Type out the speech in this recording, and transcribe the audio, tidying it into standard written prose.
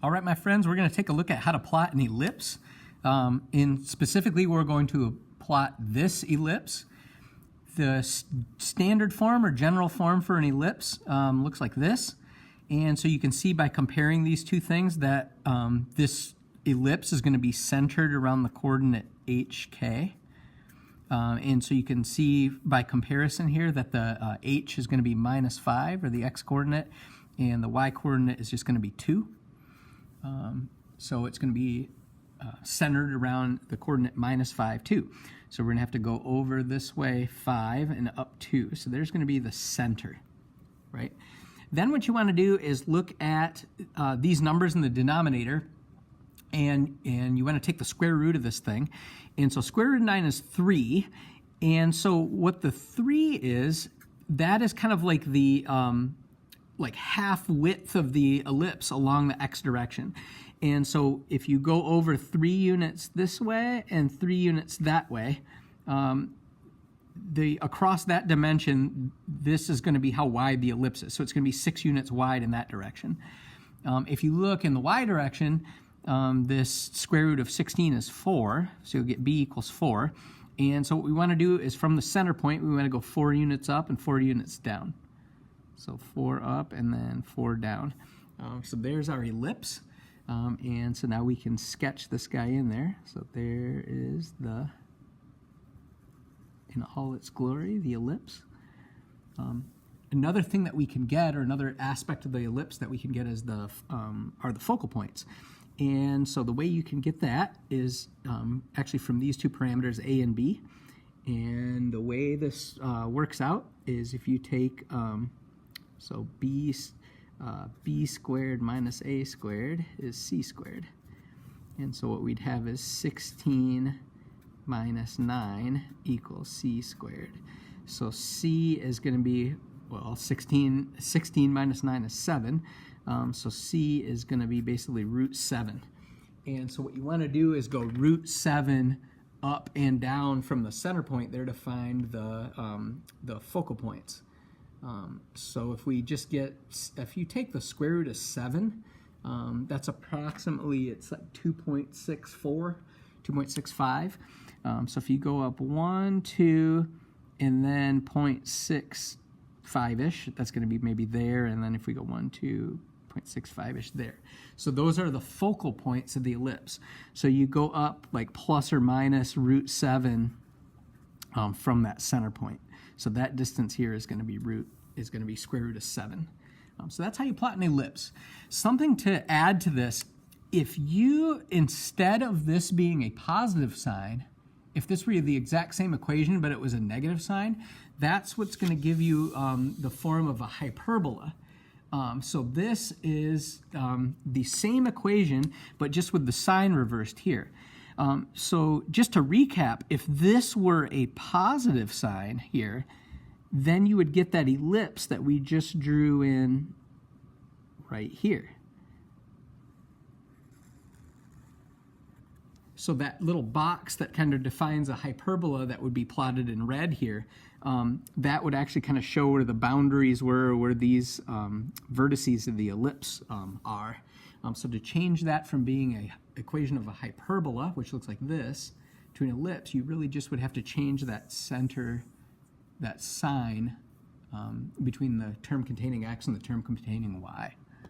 All right, my friends, we're going to take a look at how to plot an ellipse. Specifically, we're going to plot this ellipse. The standard form or general form for an ellipse looks like this. And so you can see by comparing these two things that this ellipse is going to be centered around the coordinate HK. And so you can see by comparison here that the h is going to be -5, or the x-coordinate, and the y-coordinate is just going to be 2. So it's going to be centered around the coordinate -5, 2. So we're going to have to go over this way 5 and up 2. So there's going to be the center, right? Then what you want to do is look at these numbers in the denominator, and you want to take the square root of this thing. And so square root of 9 is 3. And so what the 3 is, that is kind of like the like half width of the ellipse along the x direction. And so if you go over 3 units this way and 3 units that way, across that dimension, this is going to be how wide the ellipse is. So it's going to be 6 units wide in that direction. If you look in the y direction, this square root of 16 is 4, so you'll get b equals 4. And so what we want to do is from the center point, we want to go 4 units up and 4 units down. So 4 up and then 4 down. So there's our ellipse. And so now we can sketch this guy in there. So there is in all its glory, the ellipse. Another thing that we can get, or another aspect of the ellipse that we can get, is are the focal points. And so the way you can get that is actually from these two parameters, a and b. And the way this works out is if you take, so b squared minus a squared is c squared. And so what we'd have is 16 minus 9 equals c squared. So c is going to be, well, 16 minus 9 is 7. So c is going to be basically root 7. And so what you want to do is go root 7 up and down from the center point there to find the focal points. So if you take the square root of 7, that's approximately, it's like 2.64, 2.65. So if you go up 1, 2, and then 0.65-ish, that's going to be maybe there, and then if we go 1, 2, 0.65-ish there. So those are the focal points of the ellipse. So you go up like plus or minus root 7 from that center point. So that distance here is going to be square root of 7. So that's how you plot an ellipse. Something to add to this: if you, instead of this being a positive sign, if this were the exact same equation but it was a negative sign, that's what's going to give you the form of a hyperbola. So this is the same equation, but just with the sign reversed here. So just to recap, if this were a positive sign here, then you would get that ellipse that we just drew in right here. So that little box that kind of defines a hyperbola that would be plotted in red here, that would actually kind of show where the boundaries were, where these vertices of the ellipse are. So to change that from being an equation of a hyperbola, which looks like this, to an ellipse, you really just would have to change that center, that sign between the term containing x and the term containing y.